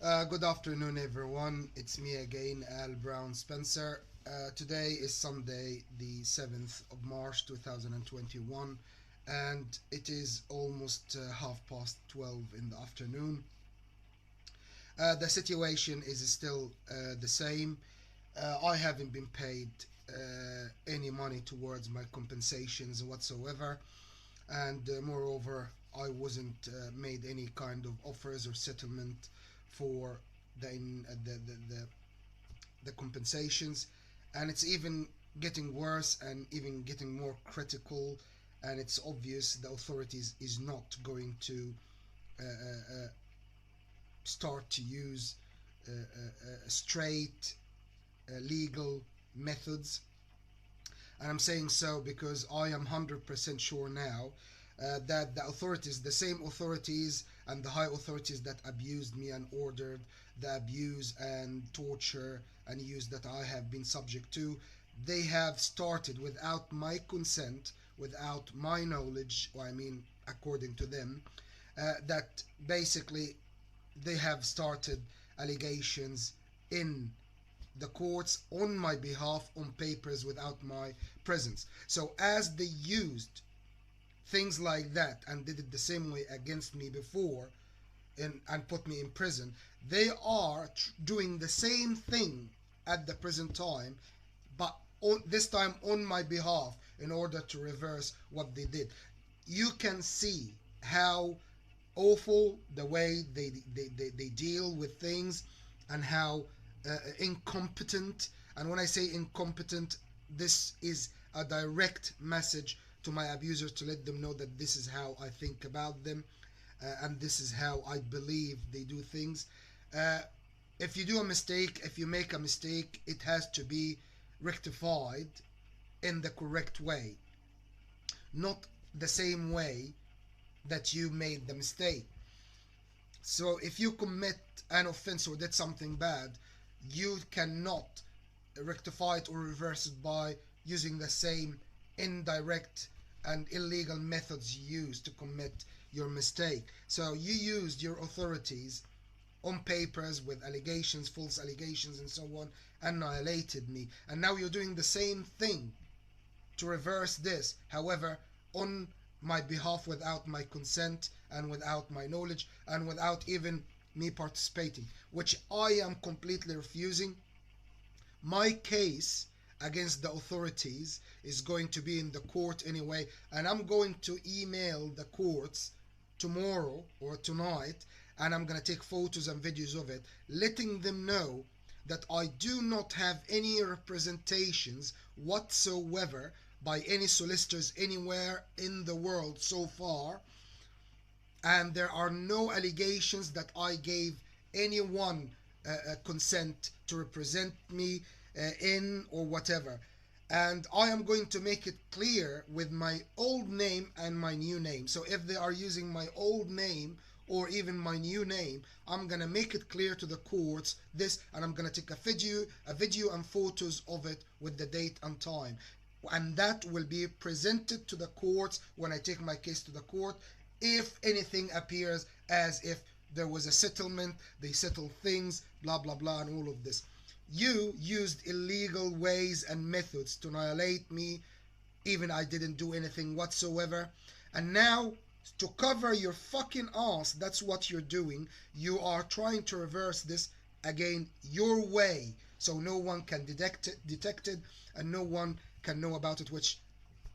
Good afternoon, everyone. It's me again, Al Brown Spencer. Today is Sunday, the 7th of March 2021, and it is almost half past 12 in the afternoon. The situation is still the same. I haven't been paid any money towards my compensations whatsoever, and moreover, I wasn't made any kind of offers or settlement for the compensations, and it's even getting worse and even getting more critical. And it's obvious the authorities is not going to start to use straight legal methods. And I'm saying so because I am 100% sure now that the authorities, the same authorities and the high authorities that abused me and ordered the abuse and torture and use that I have been subject to, they have started without my consent, without my knowledge, or I mean, according to them, that basically they have started allegations in the courts on my behalf on papers without my presence. So, as they used things like that and did it the same way against me before and put me in prison, they are doing the same thing at the present time, but this time on my behalf in order to reverse what they did. You can see how awful the way they deal with things, and how incompetent. And when I say incompetent, this is a direct message to my abusers to let them know that this is how I think about them, and this is how I believe they do things. Uh, if you do a mistake, if you make a mistake, it has to be rectified in the correct way, not the same way that you made the mistake. So if you commit an offense or did something bad, you cannot rectify it or reverse it by using the same indirect and illegal methods you use to commit your mistake. So you used your authorities on papers with allegations, false allegations, and so on, annihilated me. And now you're doing the same thing to reverse this. However, on my behalf without my consent and without my knowledge and without even me participating, which I am completely refusing. My case against the authorities is going to be in the court anyway, and I'm going to email the courts tomorrow or tonight, and I'm going to take photos and videos of it, letting them know that I do not have any representations whatsoever by any solicitors anywhere in the world so far, and there are no allegations that I gave anyone consent to represent me in or whatever. And I am going to make it clear with my old name and my new name. So if they are using my old name or even my new name, I'm gonna make it clear to the courts this, and I'm gonna take a video and photos of it with the date and time, and that will be presented to the courts when I take my case to the court. If anything appears as if there was a settlement, they settled things, blah blah blah, and all of this. You used illegal ways and methods to annihilate me, even I didn't do anything whatsoever. And now, to cover your fucking ass, that's what you're doing. You are trying to reverse this again your way, so no one can detect it, and no one can know about it, which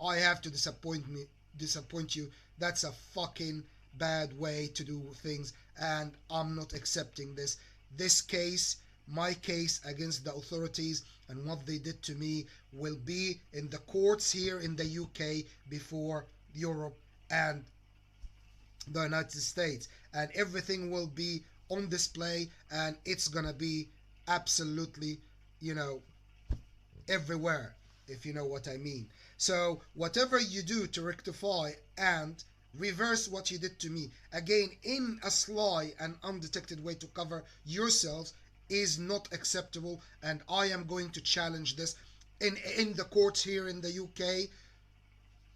I have to disappoint you. That's a fucking bad way to do things, and I'm not accepting this. This case, my case against the authorities and what they did to me, will be in the courts here in the UK before Europe and the United States, and everything will be on display, and it's gonna be absolutely, you know, everywhere, if you know what I mean. So, whatever you do to rectify and reverse what you did to me, again, in a sly and undetected way to cover yourselves, is not acceptable, and I am going to challenge this in the courts here in the UK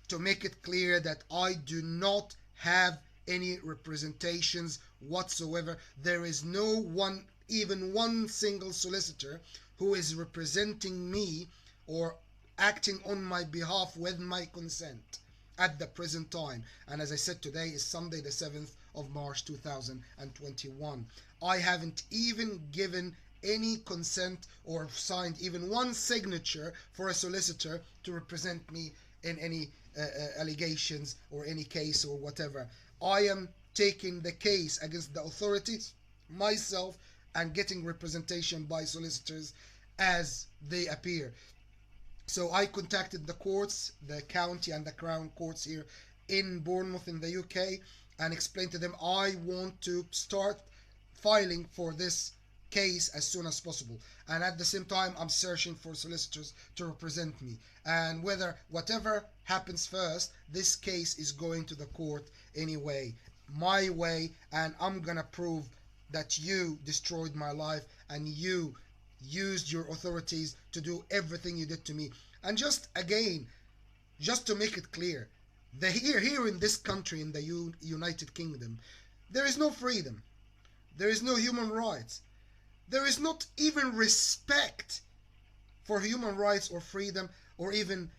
to make it clear that I do not have any representations whatsoever. There is no one, even one single solicitor who is representing me or acting on my behalf with my consent at the present time. And as I said, today is Sunday the 7th of March 2021. I haven't even given any consent or signed even one signature for a solicitor to represent me in any allegations or any case or whatever. I am taking the case against the authorities myself and getting representation by solicitors as they appear. So I contacted the courts, the county and the Crown courts here in Bournemouth in the UK, and explained to them I want to start filing for this case as soon as possible. And at the same time, I'm searching for solicitors to represent me. And whatever happens first, this case is going to the court anyway, my way, and I'm gonna prove that you destroyed my life and you used your authorities to do everything you did to me. And just again, just to make it clear, here in this country, in the United Kingdom, there is no freedom, there is no human rights, there is not even respect for human rights or freedom or even,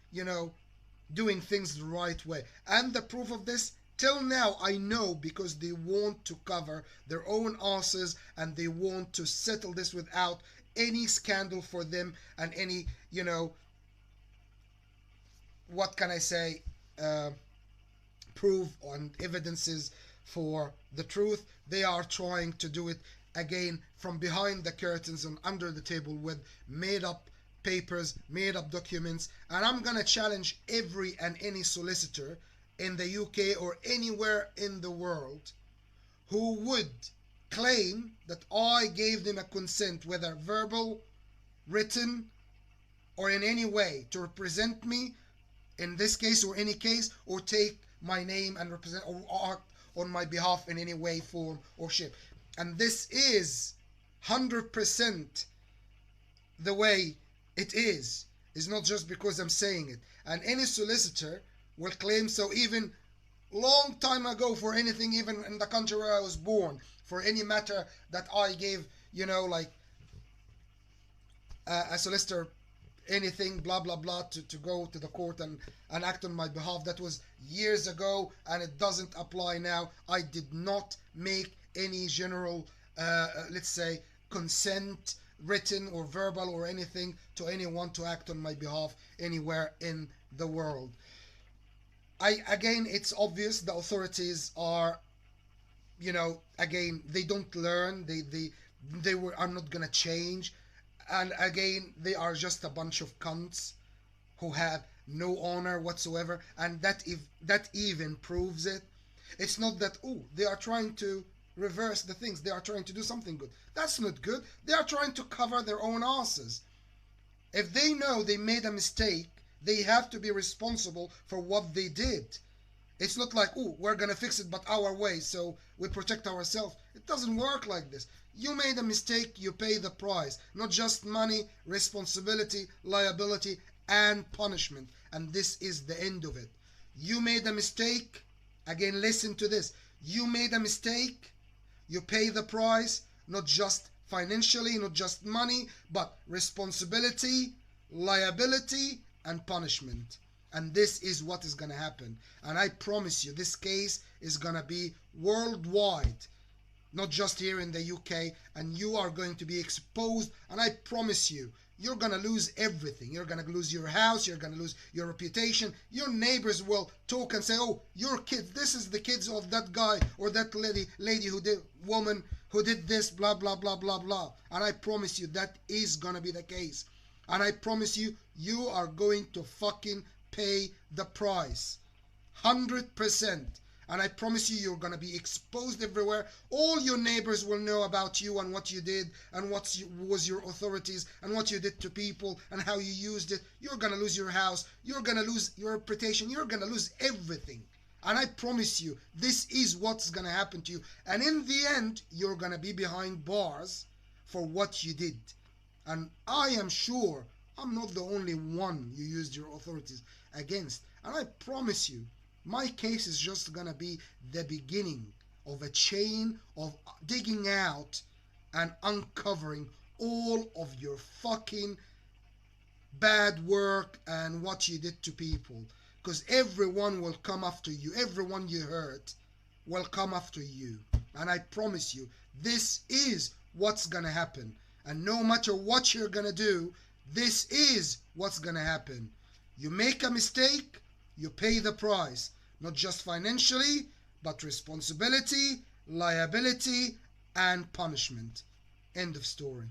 doing things the right way. And the proof of this, till now, I know, because they want to cover their own asses and they want to settle this without any scandal for them and any, what can I say, proof and evidences for the truth. They are trying to do it again from behind the curtains and under the table with made up papers, made up documents. And I'm gonna challenge every and any solicitor in the UK or anywhere in the world who would claim that I gave them a consent, whether verbal, written, or in any way, to represent me in this case or any case, or take my name and represent or act on my behalf in any way, form, or shape. And this is 100% the way it is. It's not just because I'm saying it. And any solicitor will claim so even long time ago for anything, even in the country where I was born, for any matter that I gave, like a solicitor anything, blah blah blah, to go to the court and act on my behalf. That was years ago and it doesn't apply now. I did not make any general let's say consent, written or verbal or anything, to anyone to act on my behalf anywhere in the world. Again, it's obvious the authorities are, again, they don't learn, are not gonna change. And again, they are just a bunch of cunts who have no honor whatsoever. And that even proves it. It's not that, they are trying to reverse the things, they are trying to do something good. That's not good. They are trying to cover their own asses. If they know they made a mistake, they have to be responsible for what they did. It's not like, we're gonna fix it but our way, so we protect ourselves. It doesn't work like this. You made a mistake, you pay the price. Not just money, responsibility, liability, and punishment. And this is the end of it. You made a mistake. Again, listen to this. You made a mistake, you pay the price, not just financially, not just money, but responsibility, liability, and punishment. And this is what is going to happen. And I promise you, this case is going to be worldwide, not just here in the UK. And you are going to be exposed. And I promise you, you're going to lose everything. You're going to lose your house. You're going to lose your reputation. Your neighbors will talk and say, your kids, this is the kids of that guy or that lady woman who did this, blah, blah, blah, blah, blah. And I promise you, that is going to be the case. And I promise you, you are going to fucking pay the price. 100%. And I promise you, you're going to be exposed everywhere. All your neighbors will know about you and what you did and what was your authorities and what you did to people and how you used it. You're going to lose your house. You're going to lose your reputation. You're going to lose everything. And I promise you, this is what's going to happen to you. And in the end, you're going to be behind bars for what you did. And I am sure I'm not the only one you used your authorities against. And I promise you, my case is just gonna be the beginning of a chain of digging out and uncovering all of your fucking bad work and what you did to people. Because everyone will come after you. Everyone you hurt will come after you. And I promise you, this is what's gonna happen. And no matter what you're gonna do, this is what's gonna happen. You make a mistake, you pay the price. Not just financially, but responsibility, liability, and punishment. End of story.